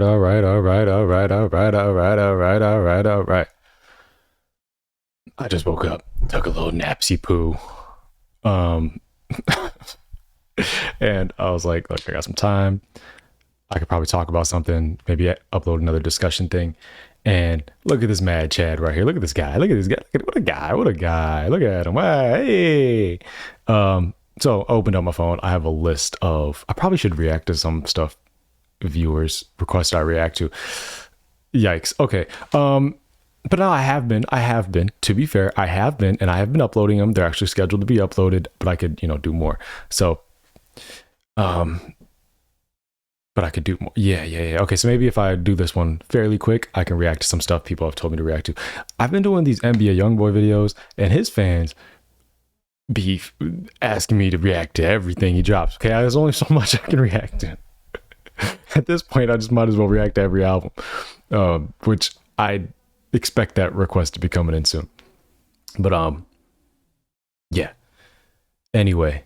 all right, all right, all right, all right, all right, all right, all right, all right. I just woke up, took a little napsy poo, um, and I was like, look, I got some time. I could probably talk about something, maybe upload another discussion thing. And look at this mad Chad right here. Look at this guy. Look at this guy. Look at what a guy. What a guy. Look at him. Hey. So I opened up my phone. I have a list of. I probably should react to some stuff viewers request I react to. Yikes. Okay. But no, I have been, to be fair, I have been, and I have been uploading them. They're actually scheduled to be uploaded, but I could, do more. So, um, but I could do more. Yeah. Okay. So maybe if I do this one fairly quick, I can react to some stuff people have told me to react to. I've been doing these NBA Youngboy videos, and his fans be asking me to react to everything he drops. Okay. There's only so much I can react to. At this point, I just might as well react to every album, which I expect that request to be coming in soon. But yeah. Anyway,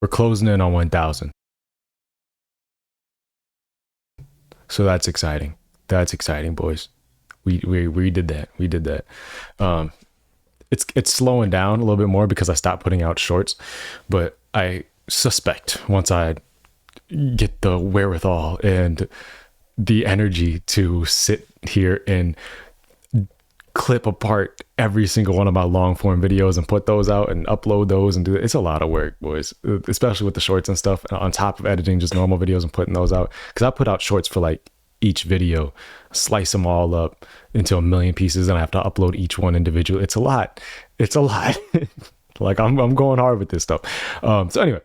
we're closing in on 1,000, so that's exciting. That's exciting, boys. We did that. We did that. Um, it's slowing down a little bit more because I stopped putting out shorts, but I suspect once I get the wherewithal and the energy to sit here and clip apart every single one of my long form videos and put those out and upload those and do it. It's a lot of work, boys, especially with the shorts and stuff on top of editing just normal videos and putting those out. Cause I put out shorts for like each video, slice them all up into a million pieces, and I have to upload each one individually. It's a lot. It's a lot. Like I'm going hard with this stuff. So anyway,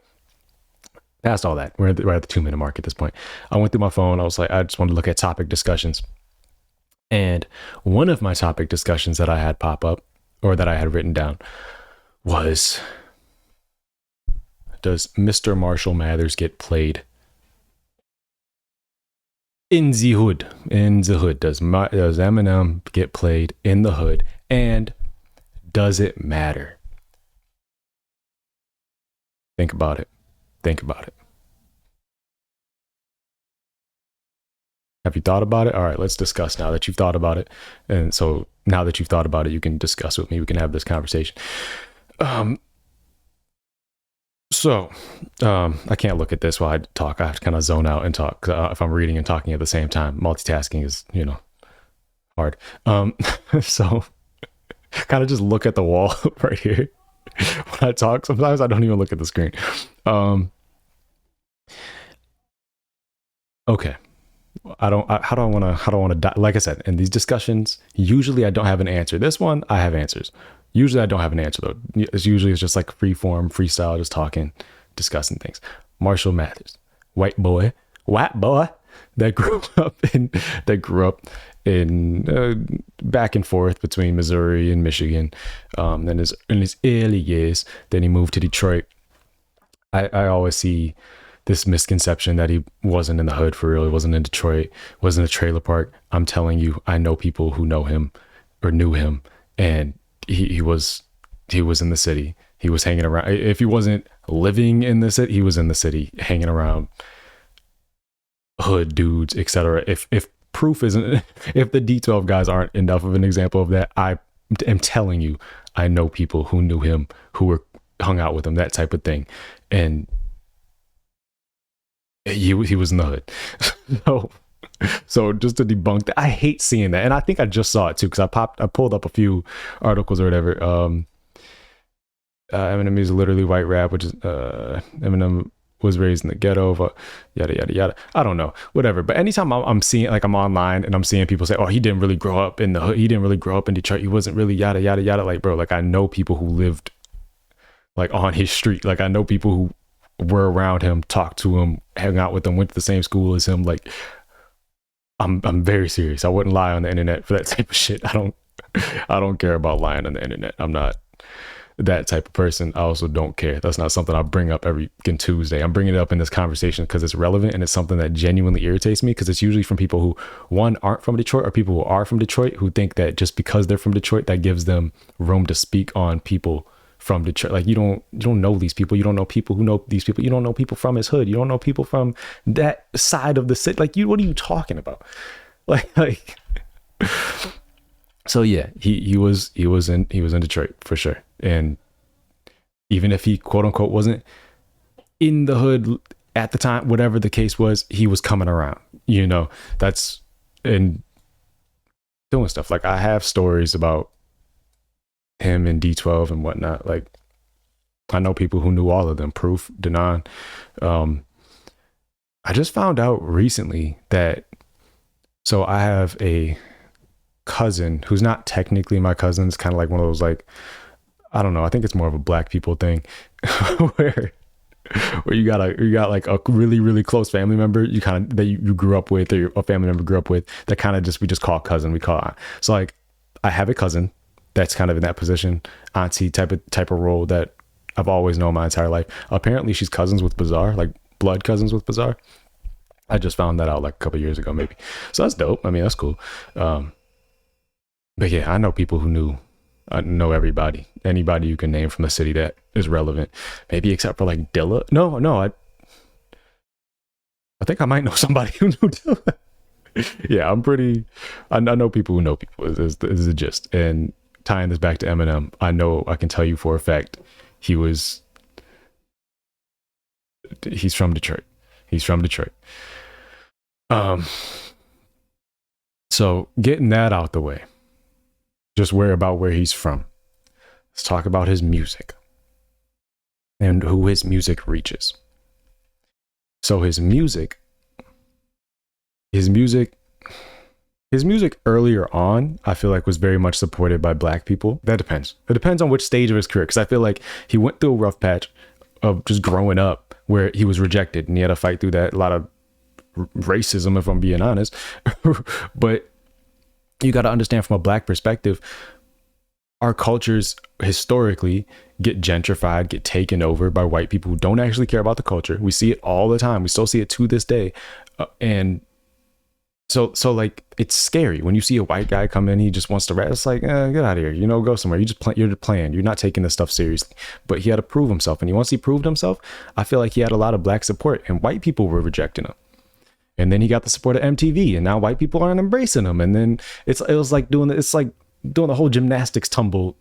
past all that, we're at the 2-minute mark at this point. I went through my phone. I was like, I just wanted to look at topic discussions. And one of my topic discussions that I had pop up, or that I had written down, was, does Mr. Marshall Mathers get played in the hood? In the hood. Does Eminem get played in the hood? And does it matter? Think about it. Think about it. Have you thought about it? All right, let's discuss now that you've thought about it. And so now that you've thought about it, you can discuss with me. We can have this conversation. I can't look at this while I talk. I have to kind of zone out and talk. If I'm reading and talking at the same time, multitasking is, hard. So kind of just look at the wall right here when I talk. Sometimes I don't even look at the screen. Okay. How do I want to, like I said, in these discussions, usually I don't have an answer. This one, I have answers. Usually I don't have an answer though. It's just like free form, freestyle, just talking, discussing things. Marshall Mathers, white boy that grew up in back and forth between Missouri and Michigan. In his early years, then he moved to Detroit. I always see this misconception that he wasn't in the hood for real. He wasn't in Detroit, wasn't a trailer park. I'm telling you, I know people who know him or knew him, and he was in the city. He was hanging around. If he wasn't living in the city, he was in the city hanging around hood dudes, etc. If proof isn't, if the D12 guys aren't enough of an example of that, I am telling you, I know people who knew him, who were hung out with him, that type of thing. And he was in the hood. So just to debunk that, I hate seeing that, and I think I just saw it too because I pulled up a few articles or whatever. Eminem is literally white rap, which is Eminem was raised in the ghetto, but yada yada yada. I don't know, whatever. But anytime I'm seeing, like, I'm online and I'm seeing people say, "Oh, he didn't really grow up in the hood. He didn't really grow up in Detroit. He wasn't really yada yada yada." Like, bro, like I know people who lived like on his street. Like I know people who were around him, talked to him, hung out with him, went to the same school as him. Like, I'm very serious. I wouldn't lie on the internet for that type of shit. I don't care about lying on the internet. I'm not that type of person. I also don't care. That's not something I bring up every Tuesday. I'm bringing it up in this conversation because it's relevant and it's something that genuinely irritates me, because it's usually from people who, one, aren't from Detroit, or people who are from Detroit who think that just because they're from Detroit, that gives them room to speak on people from Detroit. Like you don't know these people. You don't know people who know these people. You don't know people from his hood. You don't know people from that side of the city. Like what are you talking about? Like so yeah, he was in Detroit for sure. And even if he quote unquote wasn't in the hood at the time, whatever the case was, he was coming around. That's and doing stuff. Like I have stories about him and D12 and whatnot. Like I know people who knew all of them. Proof, Denon. I just found out recently that so I have a cousin who's not technically my cousin. It's kind of like one of those like I don't know. I think it's more of a black people thing where you got like a really really close family member you kind of that you grew up with or a family member grew up with that kind of just we just call cousin. We call it. So like I have a cousin that's kind of in that position, auntie type of role that I've always known my entire life. Apparently she's cousins with Bizarre, like blood cousins with Bizarre. I just found that out like a couple years ago maybe. So that's dope. I mean that's cool. But yeah, I know people who knew. I know anybody you can name from the city that is relevant, maybe except for like Dilla. No, I think I might know somebody who knew Dilla. Yeah, I know people who know people is the gist. And tying this back to Eminem, I can tell you for a fact he's from Detroit. He's from Detroit. So getting that out the way, just worry about where he's from. Let's talk about his music and who his music reaches. So his music earlier on, I feel like was very much supported by black people. That depends. It depends on which stage of his career. Because I feel like he went through a rough patch of just growing up where he was rejected and he had to fight through that. A lot of racism, if I'm being honest. But you got to understand from a black perspective, our cultures historically get gentrified, get taken over by white people who don't actually care about the culture. We see it all the time. We still see it to this day. And so like, it's scary when you see a white guy come in, he just wants to rap. It's like, get out of here, go somewhere. You're just playing. You're not taking this stuff seriously. But he had to prove himself. And once he proved himself, I feel like he had a lot of black support and white people were rejecting him. And then he got the support of MTV, and now white people aren't embracing him. And then it was like doing the whole gymnastics tumble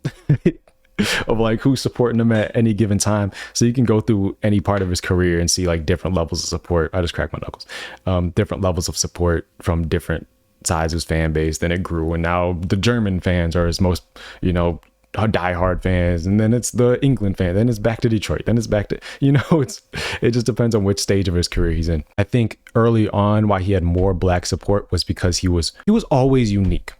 of like who's supporting him at any given time. So you can go through any part of his career and see like different levels of support. I just cracked my knuckles. Different levels of support from different sides of his fan base. Then it grew, and now the German fans are his most, diehard fans, and then it's the England fan, then it's back to Detroit, then it's back to it just depends on which stage of his career he's in. I think early on why he had more black support was because he was always unique,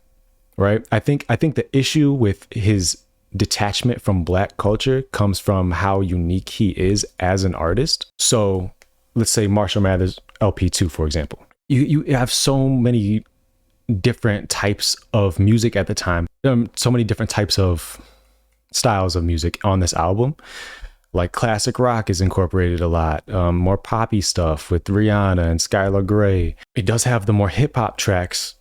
right? I think the issue with his detachment from black culture comes from how unique he is as an artist. So let's say Marshall Mathers LP2, for example. You have so many different types of music at the time, so many different types of styles of music on this album. Like classic rock is incorporated a lot, more poppy stuff with Rihanna and Skylar Grey. It does have the more hip-hop tracks,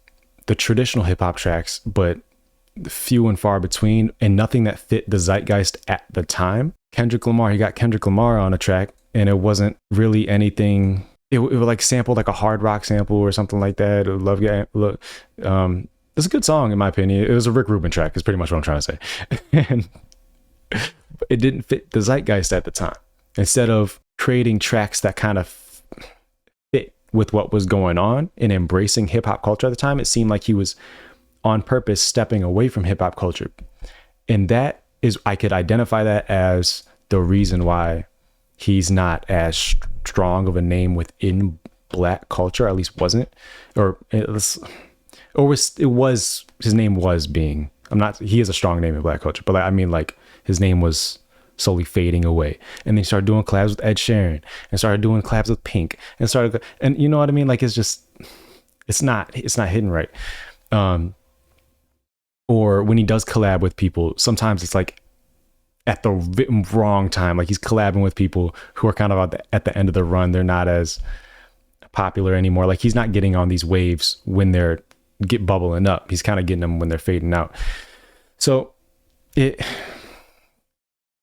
the traditional hip-hop tracks, but few and far between, and nothing that fit the zeitgeist at the time. He got Kendrick Lamar on a track, and it wasn't really anything. It would like sample like a hard rock sample or something like that. It's a good song in my opinion. It was a Rick Rubin track is pretty much what I'm trying to say. And it didn't fit the zeitgeist at the time. Instead of creating tracks that kind of fit with what was going on and embracing hip hop culture at the time, it seemed like he was on purpose stepping away from hip hop culture. And that is, I could identify that as the reason why he's not as strong of a name within black culture, at least wasn't, his name was being, he is a strong name in black culture, but I mean like his name was slowly fading away. And they started doing collabs with Ed Sheeran and started doing collabs with Pink and you know what I mean? Like, it's not hidden right. Or when he does collab with people, sometimes it's like at the wrong time. Like he's collabing with people who are kind of at the end of the run. They're not as popular anymore. Like he's not getting on these waves when they're bubbling up. He's kind of getting them when they're fading out. So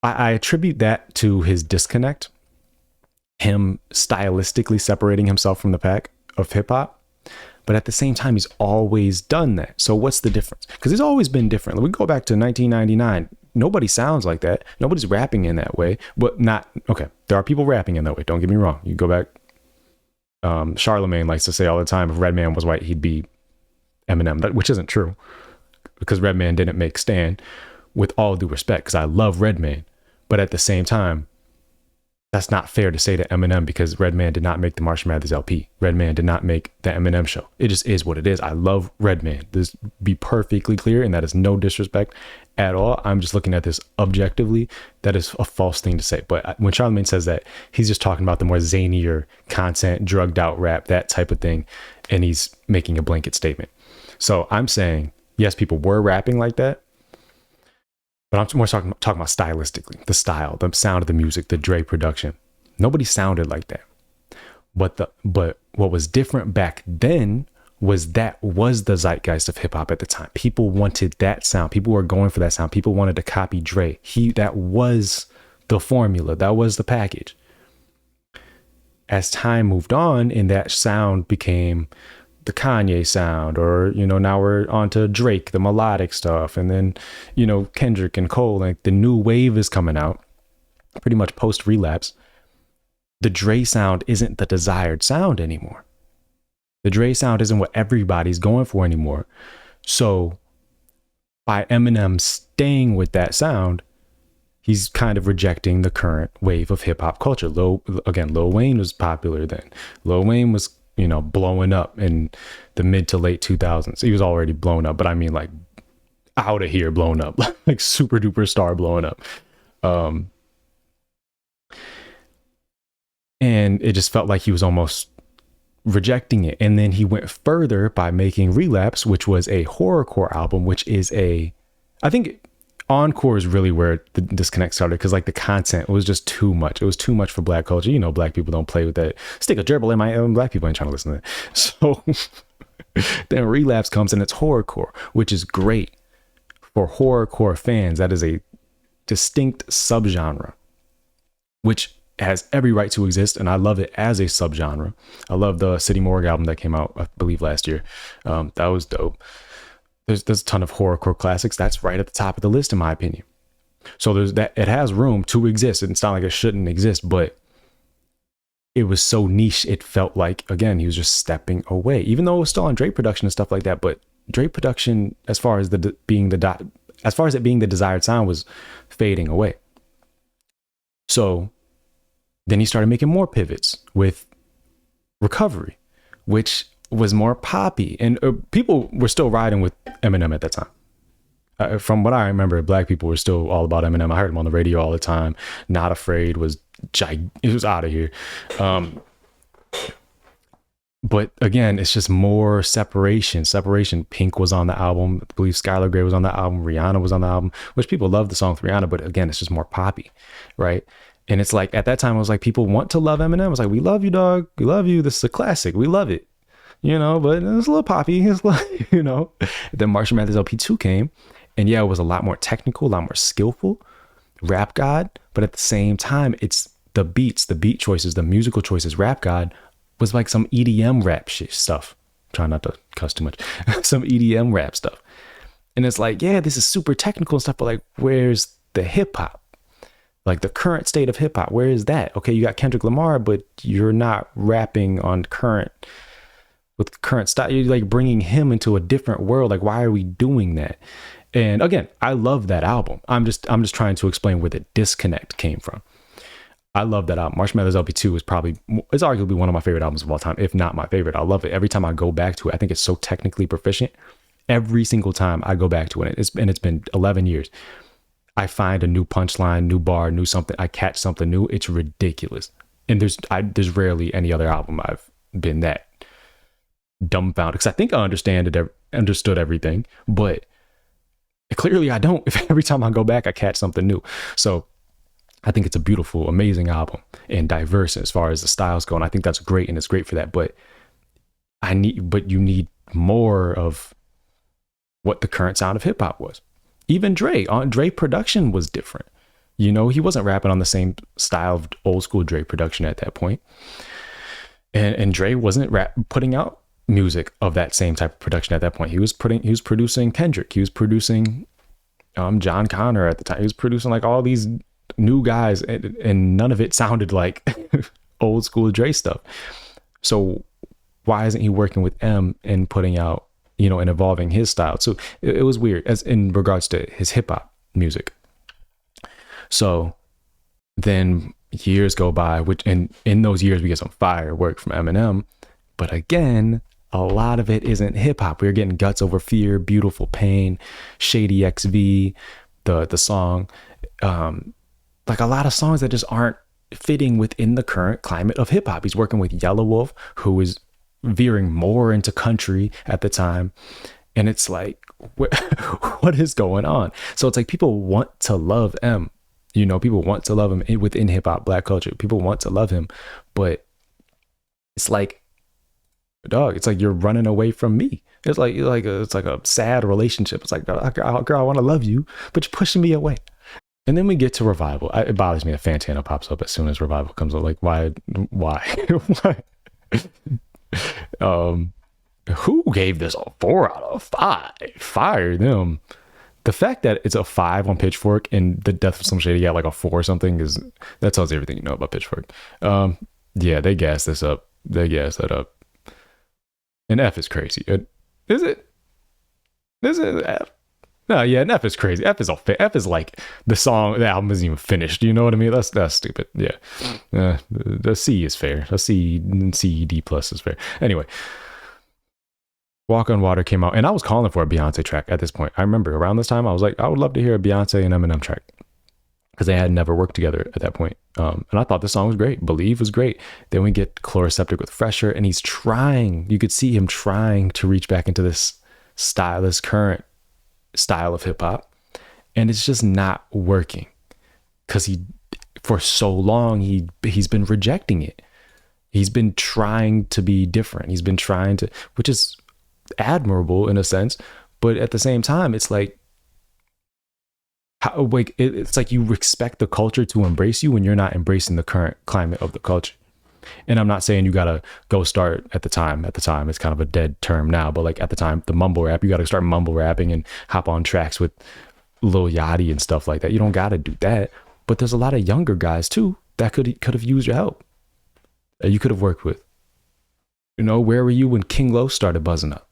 I attribute that to his disconnect, him stylistically separating himself from the pack of hip hop. But at the same time, he's always done that. So what's the difference? Because he's always been different. We go back to 1999. Nobody sounds like that. Nobody's rapping in that way. But not okay. There are people rapping in that way. Don't get me wrong. You go back. Charlemagne likes to say all the time, if Redman was white, he'd be Eminem, which isn't true because Redman didn't make Stan. With all due respect, because I love Redman, but at the same time, that's not fair to say to Eminem because Redman did not make the Marshall Mathers LP. Redman did not make the Eminem show. It just is what it is. I love Redman. This be perfectly clear, and that is no disrespect at all. I'm just looking at this objectively. That is a false thing to say. But when Charlemagne says that, he's just talking about the more zanier content, drugged out rap, that type of thing, and he's making a blanket statement. So I'm saying, yes, people were rapping like that, but I'm more talking about stylistically, the style, the sound of the music, the Dre production. Nobody sounded like that. But what was different back then was that was the zeitgeist of hip hop at the time. People wanted that sound. People were going for that sound. People wanted to copy Dre. That was the formula. That was the package. As time moved on and that sound became the Kanye sound, or now we're on to Drake, the melodic stuff, and then Kendrick and Cole, like the new wave is coming out pretty much post Relapse. The Dre sound isn't the desired sound anymore. The Dre sound isn't what everybody's going for anymore. So by Eminem staying with that sound, he's kind of rejecting the current wave of hip hop culture. Lil Wayne was popular then. Lil Wayne was blowing up in the mid to late 2000s. He was already blown up, but I mean like out of here blown up, like super duper star blowing up. And it just felt like he was almost rejecting it. And then he went further by making Relapse, which was a horrorcore album, which is I think Encore is really where the disconnect started, because like the content was just too much. It was too much for black culture. Black people don't play with that. Stick a gerbil in my own. Black people ain't trying to listen to that. So then Relapse comes and it's horrorcore, which is great for horrorcore fans. That is a distinct subgenre, which has every right to exist, and I love it as a subgenre. I love the City Morgue album that came out, I believe, last year. That was dope. There's a ton of horrorcore classics. That's right at the top of the list, in my opinion. So there's that. It has room to exist. It's not like it shouldn't exist, but it was so niche. It felt like, again, he was just stepping away, even though it was still on Drake production and stuff like that. But Drake production, as far as it being the desired sound, was fading away. So then he started making more pivots with Recovery, which was more poppy, and people were still riding with Eminem at that time. From what I remember, black people were still all about Eminem. I heard him on the radio all the time. Not Afraid was it was out of here. But again, it's just more separation. Pink was on the album. I believe Skylar Grey was on the album. Rihanna was on the album, which people love the song with Rihanna, but again, it's just more poppy, right? And it's like, at that time, I was like, people want to love Eminem. I was like, we love you, dog. We love you. This is a classic. We love it. But it was a little poppy. It's like, Then Marshall Mathers LP2 came, and yeah, it was a lot more technical, a lot more skillful, Rap God. But at the same time, it's the beats, the beat choices, the musical choices. Rap God was like some EDM rap shit stuff. Try not to cuss too much. Some EDM rap stuff. And it's like, yeah, this is super technical and stuff, but like, where's the hip hop? Like the current state of hip hop, where is that? Okay, you got Kendrick Lamar, but you're not rapping on with current style. You're like bringing him into a different world. Like, why are we doing that? And again, I love that album. I'm just trying to explain where the disconnect came from. I love that album. Marshall Mathers LP2 is it's arguably one of my favorite albums of all time, if not my favorite. I love it. Every time I go back to it, I think it's so technically proficient. Every single time I go back to it, it's been 11 years. I find a new punchline, new bar, new something. I catch something new. It's ridiculous. And there's rarely any other album I've been that dumbfounded, because I think I understood everything, but clearly I don't. If every time I go back, I catch something new. So I think it's a beautiful, amazing album and diverse as far as the styles go. And I think that's great, and it's great for that. But you need more of what the current sound of hip hop was. Even Dre production was different. He wasn't rapping on the same style of old school Dre production at that point. And Dre wasn't putting out music of that same type of production at that point. He was producing Kendrick. He was producing John Connor at the time. He was producing like all these new guys, and none of it sounded like old school Dre stuff. So why isn't he working with M and putting out, and evolving his style? So it was weird as in regards to his hip hop music. So then years go by, and in those years we get some fire work from Eminem. But again, a lot of it isn't hip hop. We're getting Guts Over Fear, Beautiful Pain, Shady XV, the song, like a lot of songs that just aren't fitting within the current climate of hip hop. He's working with Yellow Wolf, who is veering more into country at the time. And it's like, what is going on? So it's like people want to love M. People want to love him within hip hop, black culture. People want to love him, but it's like, dog, it's like you're running away from me. It's like a sad relationship. It's like, girl, I want to love you, but you're pushing me away. And then we get to Revival. It bothers me that Fantana pops up as soon as Revival comes up. Like, why? Why? Who gave this a 4 out of 5? Fire them. The fact that it's a 5 on Pitchfork and the Death of Slim Shady got like a 4 or something that tells you everything you know about Pitchfork. Yeah, they gassed this up. They gassed that up. And F is crazy. Is it? Is it F? No, yeah, and F is crazy. F is like the song, the album isn't even finished. You know what I mean? That's stupid. Yeah. The C is fair. The CED plus is fair. Anyway. Walk on Water came out, and I was calling for a Beyonce track at this point. I remember around this time, I was like, I would love to hear a Beyonce and Eminem track, because they had never worked together at that point. And I thought this song was great. Believe was great. Then we get Chloroseptic with Fresher, and he's trying. You could see him trying to reach back into this style, this current style of hip hop, and it's just not working, because for so long he's been rejecting it. He's been trying to be different. He's been trying to, which is admirable in a sense, but at the same time it's like, it's like you expect the culture to embrace you when you're not embracing the current climate of the culture. And I'm not saying you gotta go start at the time it's kind of a dead term now, but like at the time, the mumble rap, you gotta start mumble rapping and hop on tracks with Lil Yachty and stuff like that. You don't gotta do that, but there's a lot of younger guys too that could have used your help, that you could have worked with. Where were you when King Lo started buzzing up?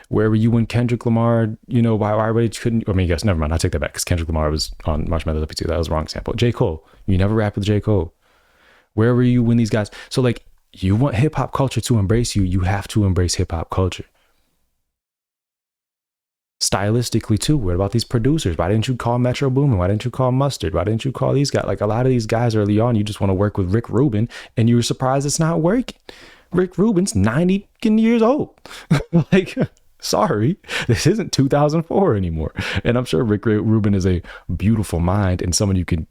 Where were you when Kendrick Lamar, why everybody couldn't, guess, never mind, I take that back, because Kendrick Lamar was on Marshmallow LP2. That was the wrong example. J. Cole, you never rapped with J. Cole. Where were you when these guys, so like, you want hip hop culture to embrace you, you have to embrace hip hop culture. Stylistically too, what about these producers? Why didn't you call Metro Boomin? Why didn't you call Mustard? Why didn't you call these guys? Like a lot of these guys early on, you just want to work with Rick Rubin, and you were surprised it's not working. Rick Rubin's 90 years old. Like, sorry, this isn't 2004 anymore. And I'm sure Rick Rubin is a beautiful mind and someone you can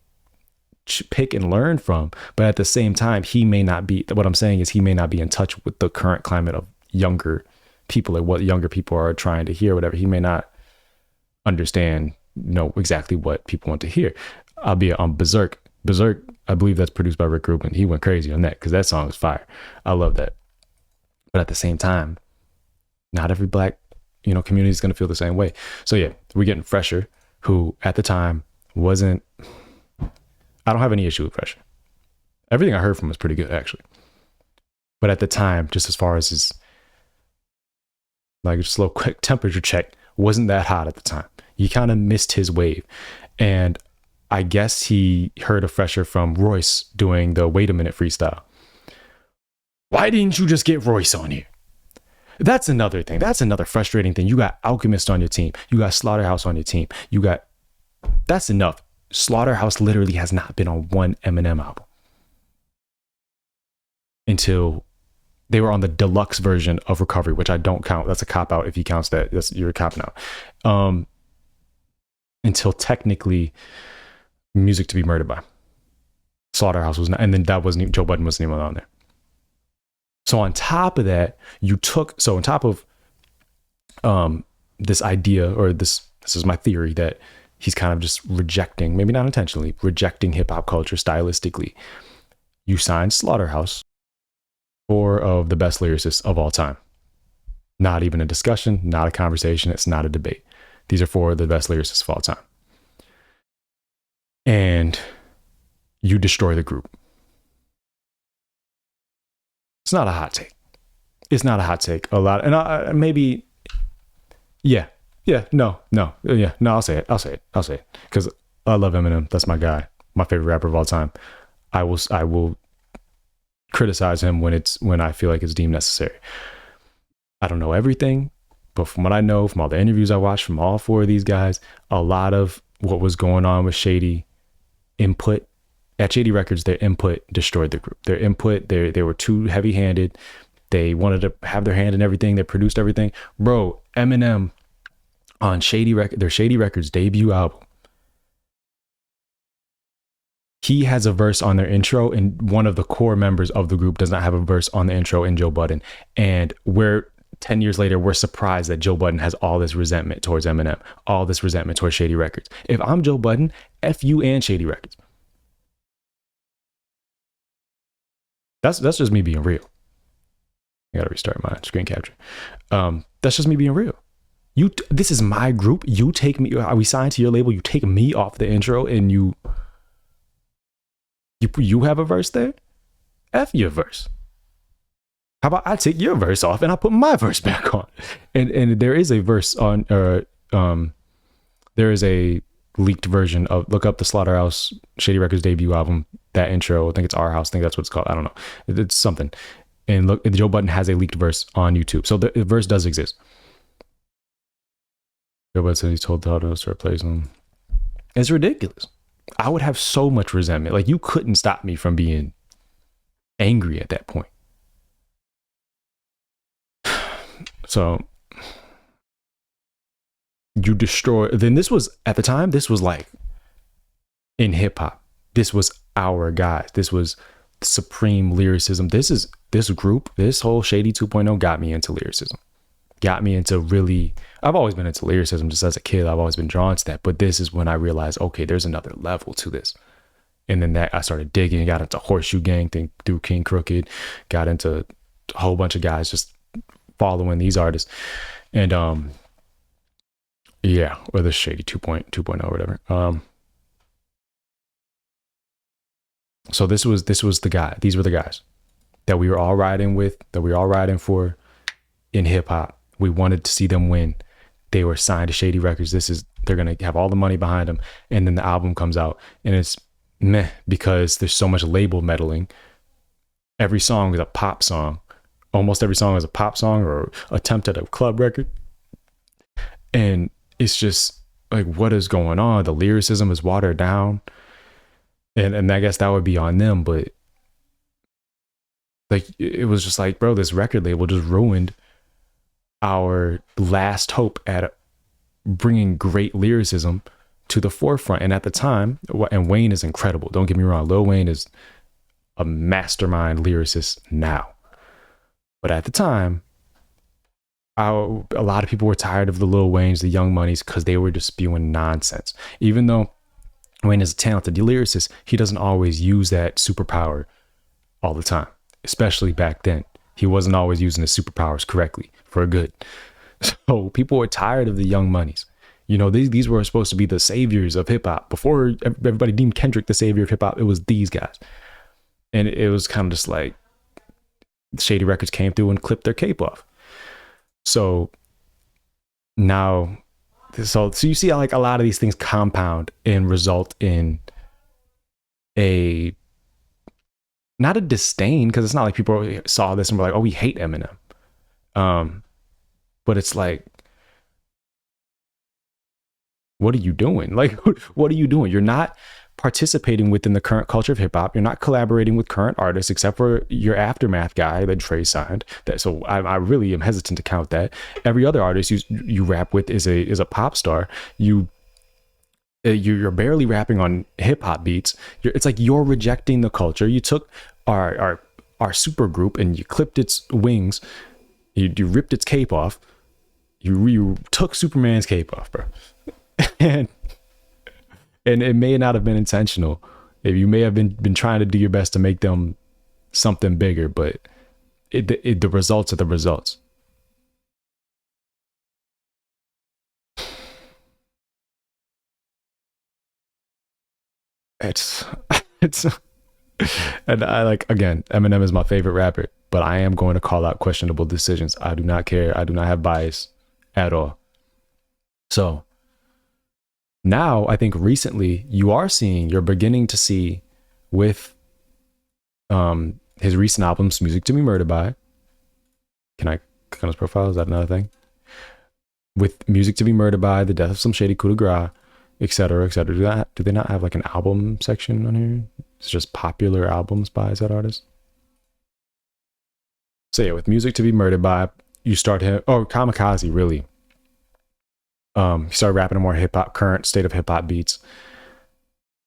pick and learn from. But at the same time, he may not be in touch with the current climate of younger people, like what younger people are trying to hear, whatever. He may not understand, exactly what people want to hear. Albeit on Berserk, I believe that's produced by Rick Rubin. He went crazy on that because that song is fire. I love that. But at the same time, not every black, community is going to feel the same way. So yeah, we're getting Fresher, who at the time wasn't, I don't have any issue with Fresher. Everything I heard from him was pretty good, actually. But at the time, just as far as his, like, just a little quick temperature check, wasn't that hot at the time. He kind of missed his wave. And I guess he heard a Fresher from Royce doing the Wait a Minute freestyle. Why didn't you just get Royce on here? That's another thing. That's another frustrating thing. You got Alchemist on your team. You got Slaughterhouse on your team. That's enough. Slaughterhouse literally has not been on one Eminem album until they were on the deluxe version of Recovery, which I don't count. That's a cop out. If he counts that, you're copping out. Until technically Music to Be Murdered By. Slaughterhouse was not, and then Joe Budden wasn't even on there. So on top of that, on top of this idea, or this is my theory, that He's kind of just rejecting, maybe not intentionally, rejecting hip hop culture stylistically. You signed Slaughterhouse, four of the best lyricists of all time. Not even a discussion, not a conversation. It's not a debate. These are four of the best lyricists of all time. And you destroy the group. It's not a hot take. It's not a hot take. A lot, and maybe, yeah, no, I'll say it, because I love Eminem. That's my guy, my favorite rapper of all time. I will criticize him when I feel like it's deemed necessary. I don't know everything, but from what I know, from all the interviews I watched from all four of these guys, a lot of what was going on with Shady input at J.I.D Records, their input destroyed the group. Their input, they were too heavy-handed. They wanted to have their hand in everything. They produced everything. Bro, Eminem on their J.I.D Records debut album, he has a verse on their intro, and one of the core members of the group does not have a verse on the intro in Joe Budden. And 10 years later, we're surprised that Joe Budden has all this resentment towards Eminem, all this resentment towards J.I.D Records. If I'm Joe Budden, F you and J.I.D Records. That's just me being real. I gotta restart my screen capture. That's just me being real. This is my group. You take me. We signed to your label. You take me off the intro, and you have a verse there. F your verse. How about I take your verse off and I put my verse back on? And there is a verse on. There is a leaked version of. Look up the Slaughterhouse J.I.D Records debut album. That intro. I think it's Our House. I think that's what it's called. I don't know. It's something. And look, Joe Budden has a leaked verse on YouTube. So the verse does exist. Joe Budden said he told the audience to replace him. It's ridiculous. I would have so much resentment. Like, you couldn't stop me from being angry at that point. So you destroy. Then this was, at the time, this was like in hip hop. This was our guys. This was supreme lyricism. This group, this whole Shady 2.0 got me into lyricism. Got me into really, I've always been into lyricism just as a kid. I've always been drawn to that. But this is when I realized, okay, there's another level to this. And then that I started digging, got into Horseshoe Gang thing through King Crooked, got into a whole bunch of guys just following these artists. And yeah, or the Shady 2.0 or whatever. So this was the guy. These were the guys that we were all riding with, that we were all riding for in hip hop. We wanted to see them win. They were signed to J.I.D Records. They're gonna have all the money behind them, and then the album comes out, and it's meh because there's so much label meddling. Every song is a pop song. Almost every song is a pop song or attempt at a club record, and it's just like, what is going on? The lyricism is watered down. And I guess that would be on them, but like, it was just like, bro, this record label just ruined our last hope at bringing great lyricism to the forefront. And at the time, and Wayne is incredible. Don't get me wrong. Lil Wayne is a mastermind lyricist now. But at the time, a lot of people were tired of the Lil Waynes, the Young Moneys, because they were just spewing nonsense. Even though Wayne is a talented lyricist, he doesn't always use that superpower all the time, especially back then. He wasn't always using his superpowers correctly for good. So people were tired of the Young Moneys. You know, these were supposed to be the saviors of hip hop. Before everybody deemed Kendrick the savior of hip hop, it was these guys. And it was kind of just like J.I.D Records came through and clipped their cape off. So now, so you see how like a lot of these things compound and result in not a disdain, because it's not like people saw this and were like, oh, we hate Eminem. But it's like, what are you doing? Like, what are you doing? You're not participating within the current culture of hip hop. You're not collaborating with current artists, except for your Aftermath guy that Trey signed. So I really am hesitant to count that. Every other artist you rap with is a pop star. You're barely rapping on hip hop beats. It's like you're rejecting the culture. You took our super group and you clipped its wings. You ripped its cape off. You took Superman's cape off, bro. And And it may not have been intentional. If you may have been trying to do your best to make them something bigger, but the results are the results. It's it's and I like again, Eminem is my favorite rapper, but I am going to call out questionable decisions. I do not care. I do not have bias at all. So now I think recently you're beginning to see with his recent albums, Music to Be Murdered By. Can I click on his profile? Is that another thing? With Music to Be Murdered By, The Death of Some Shady Coup de Grace, etc., etc. Do they not have like an album section on here? It's just popular albums by that artist. So yeah, with Music to Be Murdered By, you start him Kamikaze really. He started rapping more hip hop, current state of hip hop beats,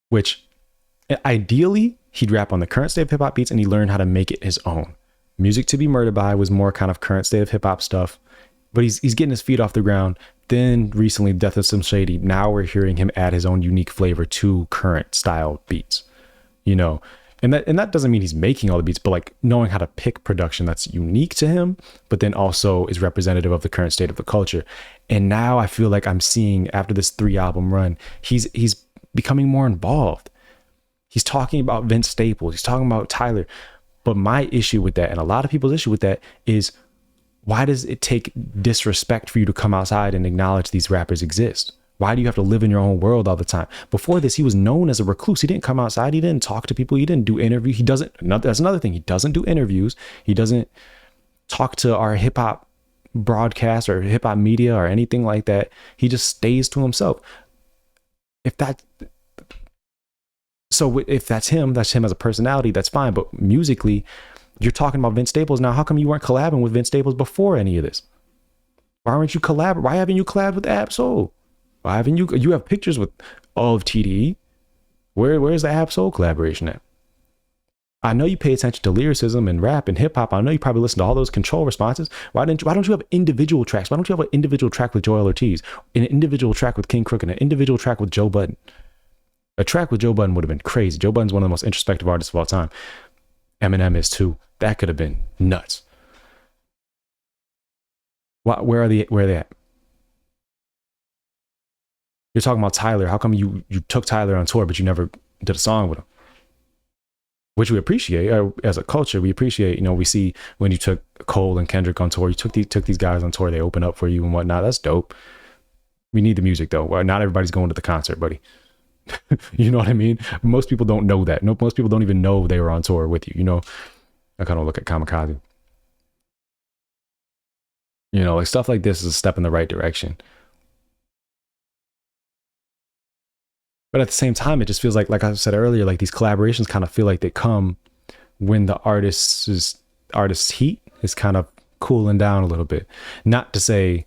which ideally he'd rap on the current state of hip hop beats and he learned how to make it his own. Music to Be Murdered By was more kind of current state of hip hop stuff, but he's getting his feet off the ground. Then recently, Death of Some Shady. Now we're hearing him add his own unique flavor to current style beats, you know. And that doesn't mean he's making all the beats, but like knowing how to pick production that's unique to him, but then also is representative of the current state of the culture. And now I feel like I'm seeing after this 3 album run, he's becoming more involved. He's talking about Vince Staples. He's talking about Tyler. But my issue with that, and a lot of people's issue with that, is why does it take disrespect for you to come outside and acknowledge these rappers exist? Why do you have to live in your own world all the time? Before this, he was known as a recluse. He didn't come outside. He didn't talk to people. He didn't do interviews. He doesn't. That's another thing. He doesn't do interviews. He doesn't talk to our hip hop broadcast or hip hop media or anything like that. He just stays to himself. If that, so if that's him as a personality, that's fine. But musically, you're talking about Vince Staples now. How come you weren't collabing with Vince Staples before any of this? Why aren't you collab? Why haven't you collabed with Ab-Soul? Why haven't you have pictures with all of TDE? Where's the Ab-Soul collaboration at? I know you pay attention to lyricism and rap and hip hop. I know you probably listen to all those control responses. Why don't you have individual tracks? Why don't you have an individual track with Joel Ortiz, an individual track with King Crook, and an individual track with Joe Budden? A track with Joe Budden would have been crazy. Joe Budden's one of the most introspective artists of all time. Eminem is too. That could have been nuts. Where are they at? You're talking about Tyler. How come you took Tyler on tour, but you never did a song with him? Which we appreciate as a culture. We appreciate, we see when you took Cole and Kendrick on tour, you took these guys on tour, they open up for you and whatnot. That's dope. We need the music though. Well, not everybody's going to the concert, buddy. You know what I mean? Most people don't know that. No, most people don't even know they were on tour with you. I kind of look at Kamikaze. Like stuff like this is a step in the right direction. But at the same time, it just feels like I said earlier, like these collaborations kind of feel like they come when the artist's heat is kind of cooling down a little bit. Not to say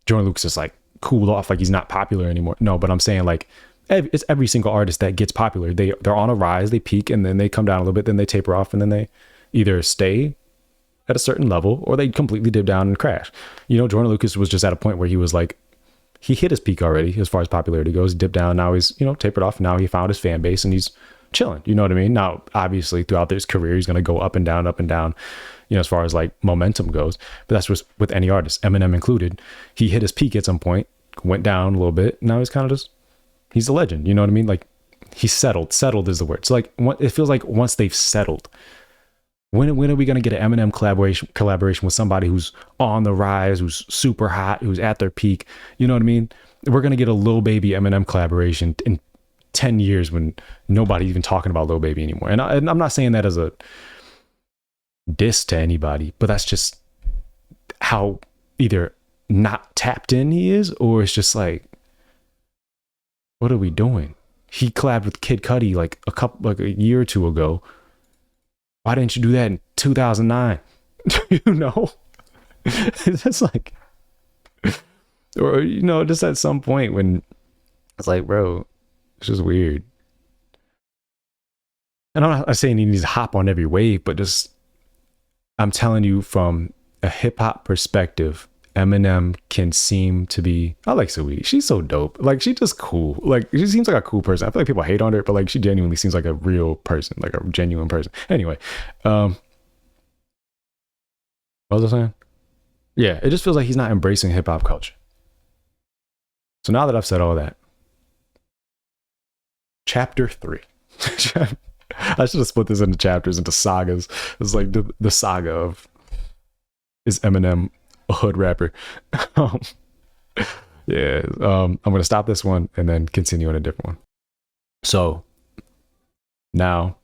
Jordan Lucas is like cooled off, like he's not popular anymore. No, but I'm saying like it's every single artist that gets popular. They're on a rise, they peak, and then they come down a little bit, then they taper off, and then they either stay at a certain level or they completely dip down and crash. Jordan Lucas was just at a point where he was like, he hit his peak already as far as popularity goes, dipped down. Now he's, tapered off. Now he found his fan base and he's chilling. You know what I mean? Now, obviously, throughout his career, he's going to go up and down, as far as like momentum goes. But that's just with any artist, Eminem included. He hit his peak at some point, went down a little bit. Now he's kind of he's a legend. You know what I mean? Like he's settled. Settled is the word. So like it feels like once they've settled, when are we going to get an Eminem collaboration with somebody who's on the rise, who's super hot, who's at their peak? You know what I mean? We're going to get a Lil Baby Eminem collaboration in 10 years when nobody's even talking about Lil Baby anymore. And I'm not saying that as a diss to anybody, but that's just how either not tapped in he is, or it's just like, what are we doing? He collabed with Kid Cudi like a year or two ago. Why didn't you do that in 2009? It's like, or, just at some point when it's like, bro, it's just weird. And I'm not saying he needs to hop on every wave, but just, I'm telling you from a hip hop perspective, Eminem can seem to be. I like Saweetie. She's so dope. Like she just cool. Like she seems like a cool person. I feel like people hate on her, but like she genuinely seems like a real person, like a genuine person. Anyway, um, what was I saying? Yeah, it just feels like he's not embracing hip hop culture. So now that I've said all that, chapter three. I should have split this into chapters, into sagas. It's like the saga of, is Eminem a hood rapper? um, yeah, I'm gonna stop this one and then continue on a different one. So now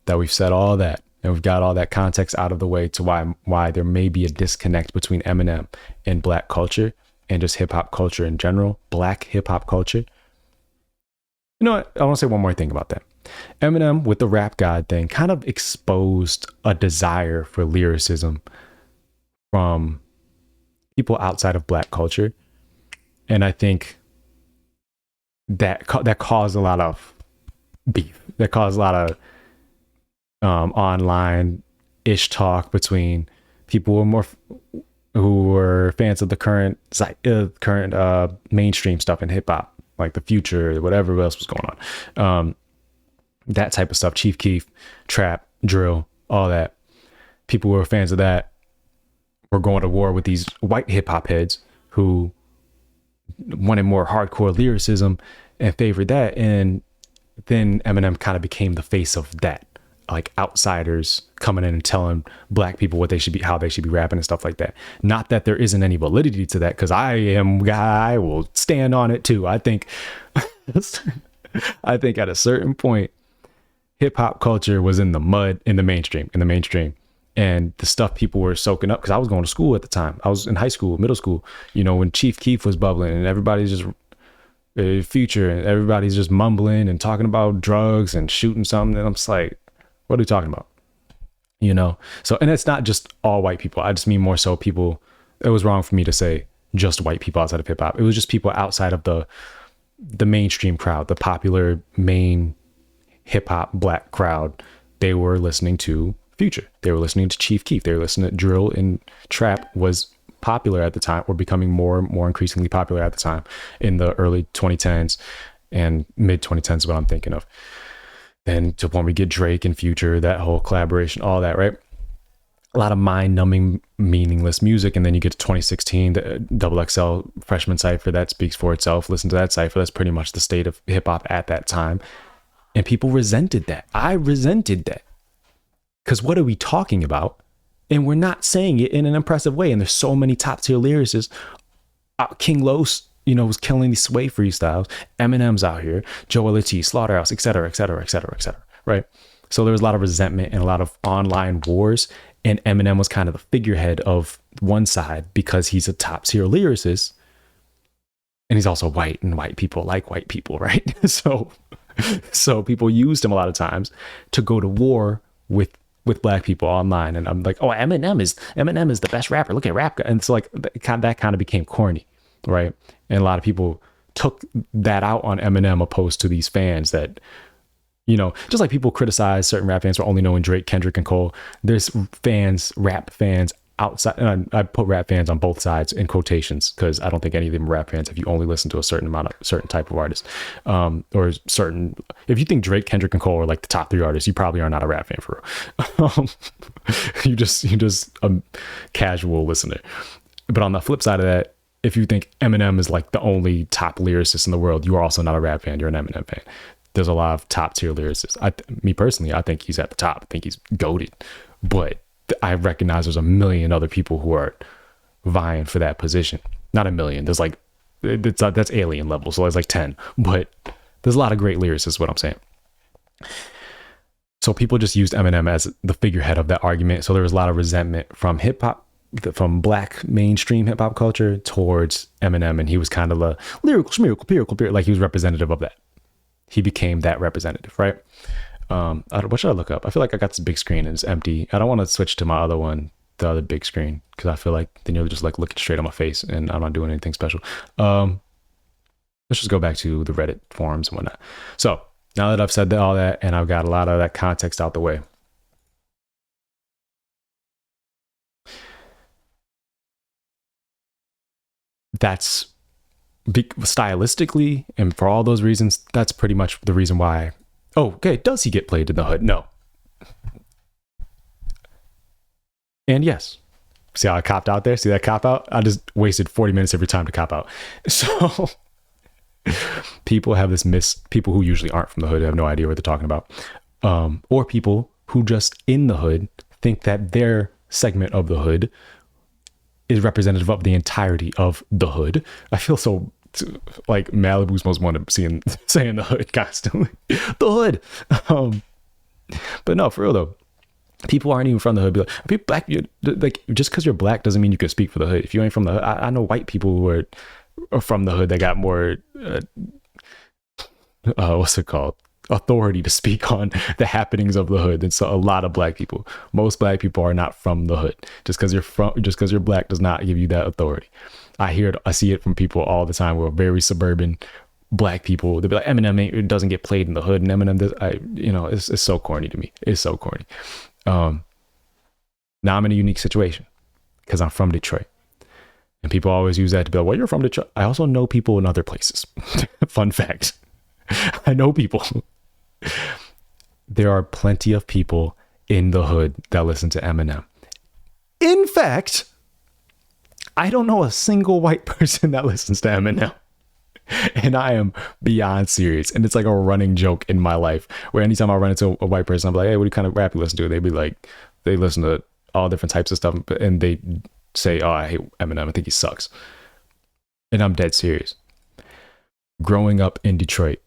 that we've said all that and we've got all that context out of the way to why there may be a disconnect between Eminem and black culture and just hip hop culture in general, black hip hop culture. You know what? I want to say one more thing about that. Eminem with the rap god thing kind of exposed a desire for lyricism from people outside of black culture, and I think that caused a lot of beef. That caused a lot of online ish talk between people who were fans of the current mainstream stuff in hip hop, like the Future, whatever else was going on. That type of stuff, Chief Keef, trap, drill, all that. People who were fans of that were going to war with these white hip hop heads who wanted more hardcore lyricism and favored that. And then Eminem kind of became the face of that, like outsiders coming in and telling black people what they should be, how they should be rapping and stuff like that. Not that there isn't any validity to that, because I will stand on it too. I think I think at a certain point hip hop culture was in the mud in the mainstream, and the stuff people were soaking up, because I was going to school at the time. I was in high school, middle school, you know, when Chief Keef was bubbling and everybody's just Future and everybody's just mumbling and talking about drugs and shooting something, and I'm just like, what are we talking about? You know? So, and it's not just all white people. I just mean more so people. It was wrong for me to say just white people outside of hip hop. It was just people outside of the mainstream crowd, the popular main hip hop black crowd. They were listening to Future. They were listening to Chief Keef. They were listening to drill, and trap was popular at the time, or becoming more increasingly popular at the time in the early 2010s and mid 2010s is what I'm thinking of. Then to when we get Drake and Future, that whole collaboration, all that, right? A lot of mind-numbing, meaningless music. And then you get to 2016, the Double XL freshman cipher, that speaks for itself. Listen to that cipher. That's pretty much the state of hip-hop at that time. And people resented that. I resented that. Because what are we talking about? And we're not saying it in an impressive way. And there's so many top-tier lyricists. King Los, you know, was killing these sway freestyles. Eminem's out here, Joel T, Slaughterhouse, et cetera, et cetera, et cetera, et cetera, right? So there was a lot of resentment and a lot of online wars, and Eminem was kind of the figurehead of one side because he's a top tier lyricist, and he's also white, and white people like white people, right? So people used him a lot of times to go to war with black people online, and I'm like, oh, Eminem is the best rapper. Look at rap, and it's like that kind of became corny, right? And a lot of people took that out on Eminem, opposed to these fans that, you know, just like people criticize certain rap fans for only knowing Drake, Kendrick, and Cole. There's fans, rap fans outside, and I put rap fans on both sides in quotations, because I don't think any of them are rap fans if you only listen to a certain type of artist, or certain. If you think Drake, Kendrick, and Cole are like the top three artists, you probably are not a rap fan for real. You just a casual listener. But on the flip side of that, if you think Eminem is like the only top lyricist in the world, you are also not a rap fan. You're an Eminem fan. There's a lot of top tier lyricists. Me personally, I think he's at the top. I think he's goated. But I recognize there's a million other people who are vying for that position. Not a million. There's like, that's alien level. So there's like 10. But there's a lot of great lyricists, is what I'm saying. So people just used Eminem as the figurehead of that argument. So there was a lot of resentment from hip hop, from black mainstream hip hop culture towards Eminem. And he was kind of a lyrical, like he was representative of that. He became that representative, right? What should I look up? I feel like I got this big screen and it's empty. I don't want to switch to my other one, the other big screen, because I feel like then you're just like looking straight on my face and I'm not doing anything special. Let's just go back to the Reddit forums and whatnot. So now that I've said all that and I've got a lot of that context out the way, that's stylistically and for all those reasons, that's pretty much the reason why. Oh, okay. Does he get played in the hood? No. And yes. See how I copped out there? See that cop out? I just wasted 40 minutes every time to cop out. So people have this people who usually aren't from the hood have no idea what they're talking about. Or people who just in the hood think that their segment of the hood is representative of the entirety of the hood. I feel so like Malibu's most wanted saying the hood constantly. The hood. But no, for real though. People aren't even from the hood. Be like, people black, like just because you're black doesn't mean you can speak for the hood. If you ain't from the hood, I know white people who are from the hood that got more, what's it called? Authority to speak on the happenings of the hood. And so a lot of black people, most black people are not from the hood. Just because you're black does not give you that authority. I see it from people all the time who are very suburban black people. They'll be like, Eminem doesn't get played in the hood, and Eminem, it's so corny to me. It's so corny. Now I'm in a unique situation because I'm from Detroit, and people always use that to be like, well, you're from Detroit. I also know people in other places. Fun fact. I know people. There are plenty of people in the hood that listen to Eminem. In fact, I don't know a single white person that listens to Eminem. And I am beyond serious. And it's like a running joke in my life where anytime I run into a white person, I'm like, hey, what kind of rap you listen to? They'd be like, they listen to all different types of stuff. And they say, oh, I hate Eminem. I think he sucks. And I'm dead serious. Growing up in Detroit,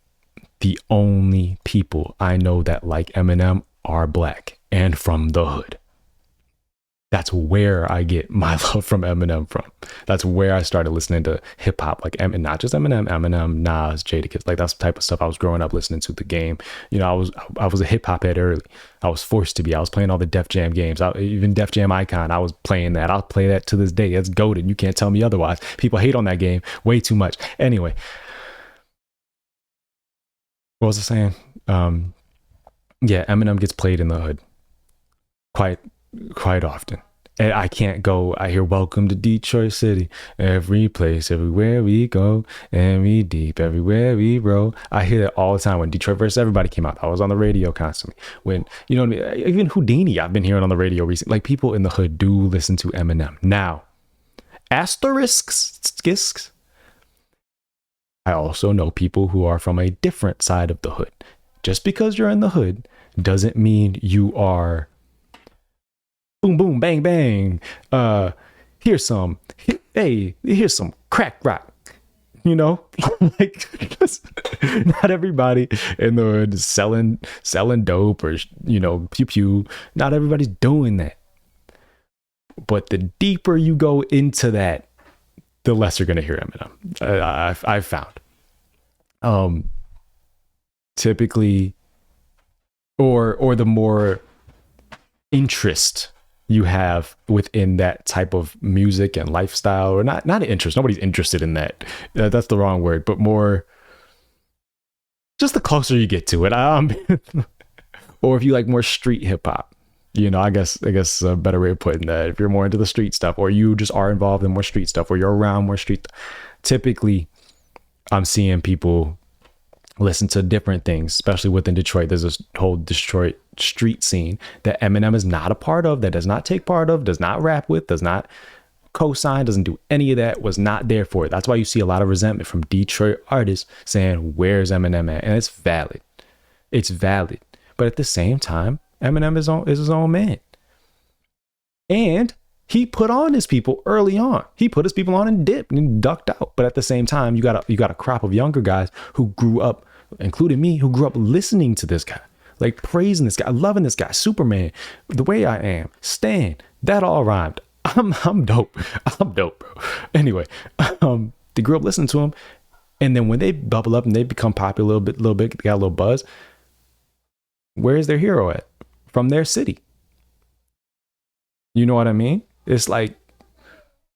the only people I know that like Eminem are black and from the hood. That's where I get my love from Eminem from. That's where I started listening to hip hop, like not just Eminem, Nas, J.I.D, like that's the type of stuff I was growing up listening to. The Game, I was a hip hop head early. I was forced to be. I was playing all the Def Jam games. Even Def Jam Icon, I was playing that. I'll play that to this day. It's goated. You can't tell me otherwise. People hate on that game way too much. Anyway, what was I saying? Yeah, Eminem gets played in the hood quite often. And I can't go. I hear welcome to Detroit City. Every place, everywhere we go, and we deep everywhere we roll. I hear that all the time. When Detroit versus Everybody came out, I was on the radio constantly. When, you know what I mean? Even Houdini, I've been hearing on the radio recently. Like, people in the hood do listen to Eminem. Now, asterisks. I also know people who are from a different side of the hood. Just because you're in the hood doesn't mean you are boom, boom, bang, bang. Here's some crack rock. Like, not everybody in the hood is selling dope or, pew pew. Not everybody's doing that. But the deeper you go into that, the less you're going to hear Eminem. I've found. Typically, or the more interest you have within that type of music and lifestyle, or not interest. Nobody's interested in that. That's the wrong word, but more just the closer you get to it. Or if you like more street hip hop, I guess a better way of putting that. If you're more into the street stuff, or you just are involved in more street stuff, or you're around more street, typically I'm seeing people listen to different things, especially within Detroit. There's this whole Detroit street scene that Eminem is not a part of, that does not take part of, does not rap with, does not co-sign, doesn't do any of that, was not there for it. That's why you see a lot of resentment from Detroit artists saying, where's Eminem at? And it's valid. It's valid. But at the same time, Eminem is his own man. And he put on his people early on. He put his people on and dipped and ducked out. But at the same time, you got a crop of younger guys who grew up, including me, who grew up listening to this guy, like praising this guy, loving this guy, Superman, The Way I Am, Stan. That all rhymed. I'm dope. I'm dope, bro. Anyway, they grew up listening to him, and then when they bubble up and they become popular a little bit, they got a little buzz. Where's their hero at? From their city. You know what I mean? It's like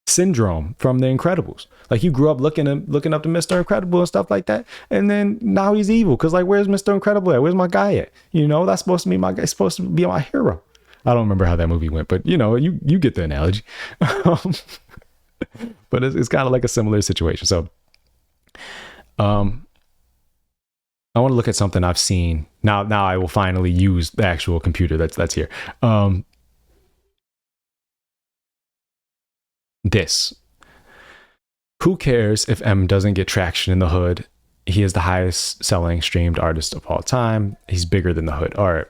Syndrome from The Incredibles. Like, you grew up looking up to Mr. Incredible and stuff like that, and then now he's evil because, like, where's Mr. Incredible at? Where's my guy at? That's supposed to be my guy. Supposed to be my hero. I don't remember how that movie went, but you get the analogy. But it's kind of like a similar situation. So, um, I want to look at something I've seen now. Now I will finally use the actual computer that's here. Um, this. Who cares if M doesn't get traction in the hood? He is the highest selling streamed artist of all time. He's bigger than the hood. All right.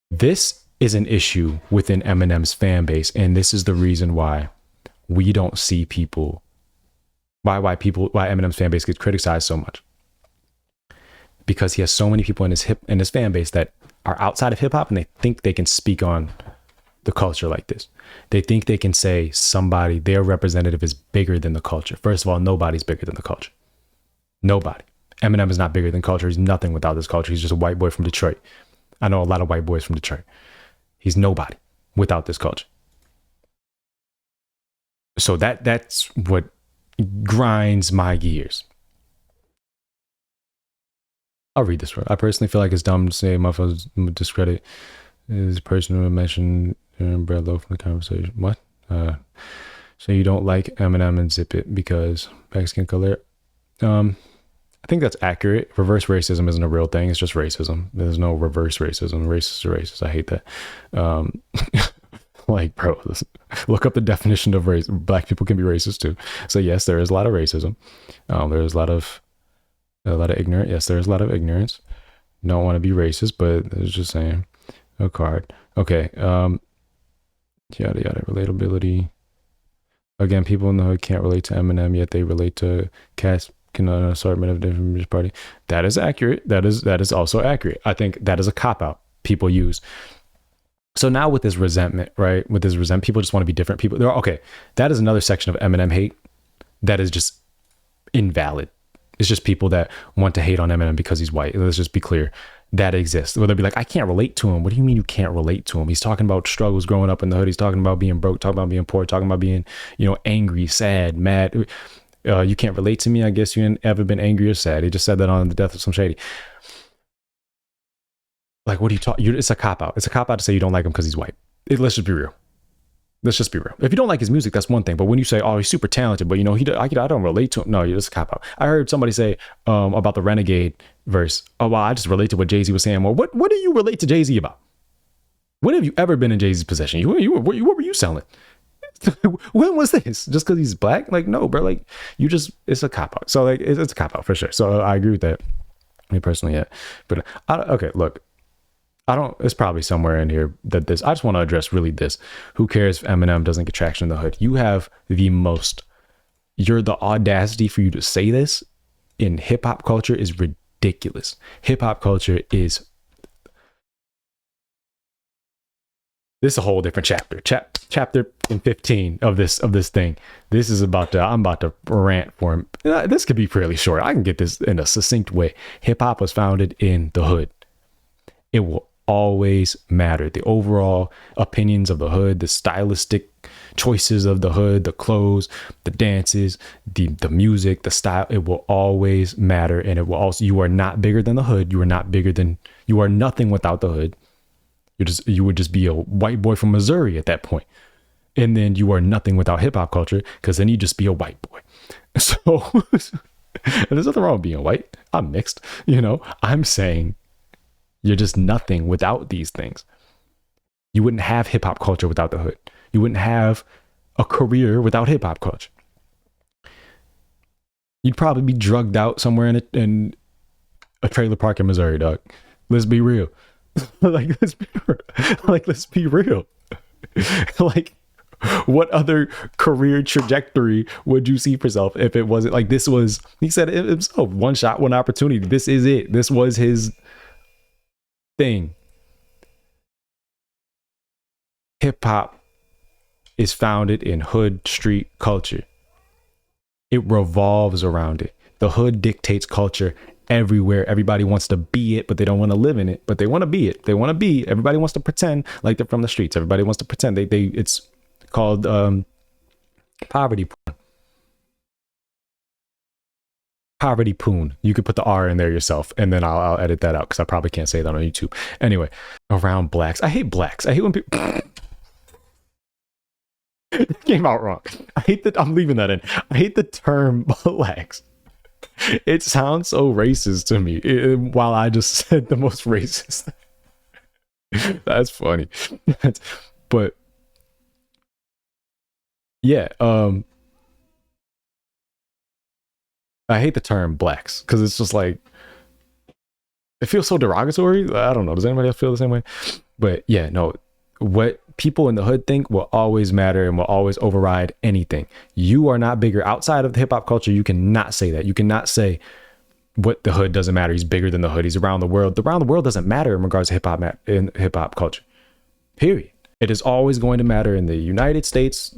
This is an issue within Eminem's fan base, and this is the reason why we don't see people why Eminem's fan base gets criticized so much. Because he has so many people in his fan base that are outside of hip hop, and they think they can speak on the culture like this. They think they can say somebody, their representative is bigger than the culture. First of all, nobody's bigger than the culture. Nobody. Eminem is not bigger than culture. He's nothing without this culture. He's just a white boy from Detroit. I know a lot of white boys from Detroit. He's nobody without this culture. So that's what grinds my gears. I'll read this one. I personally feel like it's dumb to say motherfuckers discredit his person who mentioned Brad Lowe from the conversation. What? So you don't like Eminem and Zip It because Mexican color? I think that's accurate. Reverse racism isn't a real thing. It's just racism. There's no reverse racism. Racist are racist. I hate that. Like, bro, look up the definition of race. Black people can be racist too. So yes, there is a lot of racism. There's a lot of ignorance. Yes, there's a lot of ignorance. Don't want to be racist, but it's just saying. A card. Okay. Yada yada. Relatability. Again, people in the hood can't relate to Eminem, yet they relate to Cass. An assortment of different party. That is accurate. That is also accurate. I think that is a cop out people use. So now with this resentment, right? With this resentment, people just want to be different people. Okay. That is another section of Eminem hate that is just invalid. It's just people that want to hate on Eminem because he's white. Let's just be clear. That exists. Where they'll be like, I can't relate to him. What do you mean you can't relate to him? He's talking about struggles growing up in the hood. He's talking about being broke, talking about being poor, talking about being, angry, sad, mad. You can't relate to me. I guess you ain't ever been angry or sad. He just said that on the death of some shady. Like, what are you talking? It's a cop out. It's a cop out to say you don't like him because he's white. Let's just be real. Let's just be real. If you don't like his music, that's one thing. But when you say, "Oh, he's super talented," but I don't relate to him. No, you're just a cop out. I heard somebody say about the Renegade verse. Oh, wow, I just relate to what Jay-Z was saying. Well, what do you relate to Jay-Z about? When have you ever been in Jay-Z's possession? What were you selling? When was this? Just because he's black? Like, no, bro. Like, it's a cop out. So like, it's a cop out for sure. So I agree with that. Me personally, yeah. But okay, look. It's probably somewhere in here that I just want to address really this. Who cares if Eminem doesn't get traction in the hood? You have the audacity for you to say this in hip hop culture is ridiculous. Hip hop culture is, this is a whole different chapter. Chapter 15 of this thing. This is I'm about to rant for him. This could be fairly short. I can get this in a succinct way. Hip hop was founded in the hood. It will always matter. The overall opinions of the hood, the stylistic choices of the hood, the clothes, the dances, the music, the style, it will always matter. And it will also, you are not bigger than the hood. You are nothing without the hood. You would just be a white boy from Missouri at that point. And then you are nothing without hip hop culture, because then you just be a white boy. So there's nothing wrong with being white. I'm mixed, I'm saying you're just nothing without these things. You wouldn't have hip hop culture without the hood. You wouldn't have a career without hip hop culture. You'd probably be drugged out somewhere in a trailer park in Missouri, dog. Let's be real. Let's be real. Like, what other career trajectory would you see for yourself if it wasn't like this was, he said it himself, one shot, one opportunity. This is it. This was his thing. Hip hop is founded in hood street culture. It revolves around it. The hood dictates culture everywhere. Everybody wants to be it, but they don't want to live in it, but they want to be it. Everybody wants to pretend like they're from the streets. Everybody wants to pretend it's called poverty porn. Poverty poon. You could put the R in there yourself, and then I'll edit that out because I probably can't say that on YouTube. Anyway, around blacks. I hate blacks. I hate when people It came out wrong. I hate that. I'm leaving that in. I hate the term blacks. It sounds so racist to me. While I just said the most racist. That's funny. But yeah, I hate the term blacks because it's just like it feels so derogatory. I don't know. Does anybody else feel the same way? But yeah, no. What people in the hood think will always matter and will always override anything. You are not bigger outside of the hip hop culture. You cannot say that. You cannot say what the hood doesn't matter. He's bigger than the hood. He's around the world. The around the world doesn't matter in regards to hip hop culture. Period. It is always going to matter in the United States,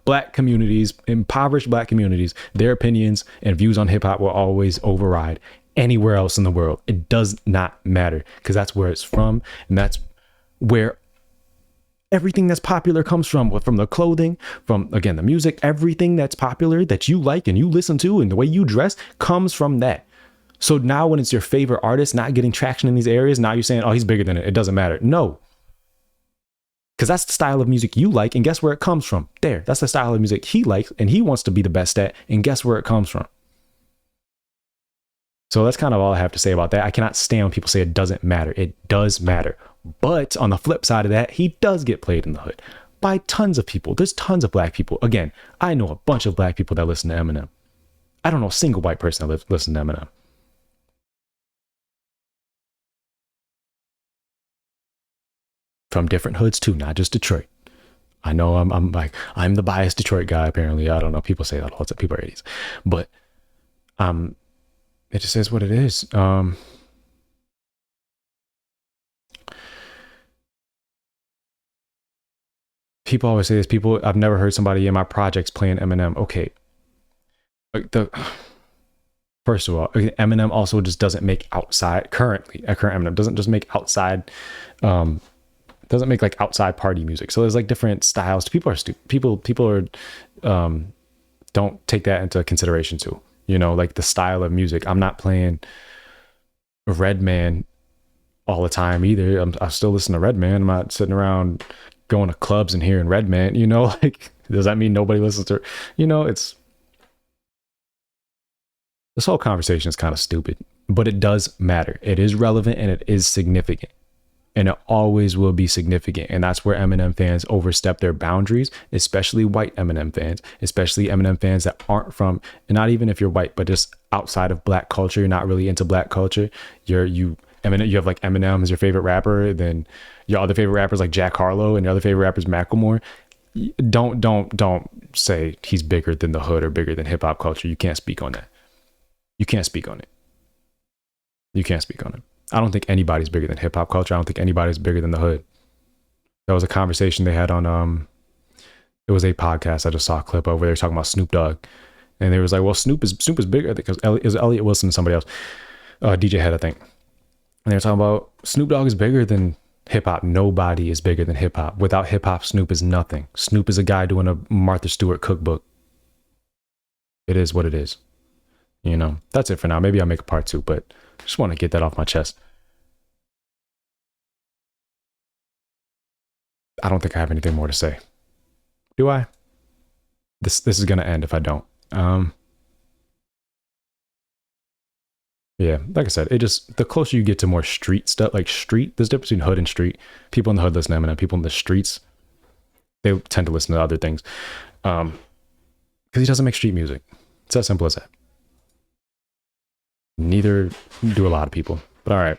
black communities, impoverished black communities. Their opinions and views on hip hop will always override anywhere else in the world. It does not matter because that's where it's from. And that's where everything that's popular comes from the clothing, from, again, the music, everything that's popular that you like and you listen to and the way you dress comes from that. So now when it's your favorite artist not getting traction in these areas, now you're saying, oh, he's bigger than it. It doesn't matter. No, because that's the style of music you like. And guess where it comes from? There. That's the style of music he likes and he wants to be the best at. And guess where it comes from? So that's kind of all I have to say about that. I cannot stand when people say it doesn't matter. It does matter. But on the flip side of that, he does get played in the hood by tons of people. There's tons of black people. Again, I know a bunch of black people that listen to Eminem. I don't know a single white person that listens to Eminem. From different hoods too, not just Detroit. I know I'm the biased Detroit guy. Apparently, I don't know. People say that all the time. People are idiots, but it just is what it is. People always say this. I've never heard somebody in my projects playing Eminem. Okay, first of all, Eminem also just doesn't make outside currently. Current Eminem doesn't just make outside. Doesn't make like outside party music. So there's like different styles. People are stupid. People are don't take that into consideration too. You know, like the style of music. I'm not playing Redman all the time either. I still listen to Redman. I'm not sitting around going to clubs and hearing Redman. You know, like does that mean nobody listens to? You know, it's this whole conversation is kind of stupid, but it does matter. It is relevant and it is significant. And it always will be significant. And that's where Eminem fans overstep their boundaries, especially white Eminem fans, especially Eminem fans that aren't from, and not even if you're white, but just outside of black culture, you're not really into black culture. You have like Eminem as your favorite rapper, then your other favorite rappers like Jack Harlow and your other favorite rappers Macklemore. Don't say he's bigger than the hood or bigger than hip hop culture. You can't speak on that. You can't speak on it. You can't speak on it. I don't think anybody's bigger than hip hop culture. I don't think anybody's bigger than the hood. That was a conversation they had on it was a podcast. I just saw a clip over there talking about Snoop Dogg. And they was like, well, Snoop is bigger because it was Elliot Wilson and somebody else. DJ Head, I think. And they were talking about Snoop Dogg is bigger than hip hop. Nobody is bigger than hip hop. Without hip hop, Snoop is nothing. Snoop is a guy doing a Martha Stewart cookbook. It is what it is. You know, that's it for now. Maybe I'll make a part 2, but I just want to get that off my chest. I don't think I have anything more to say. Do I? This is gonna end if I don't. Yeah, like I said, it just the closer you get to more street stuff, like street, there's a difference between hood and street. People in the hood listen to Eminem. People in the streets, they tend to listen to other things. Because he doesn't make street music. It's as simple as that. Neither do a lot of people. But all right.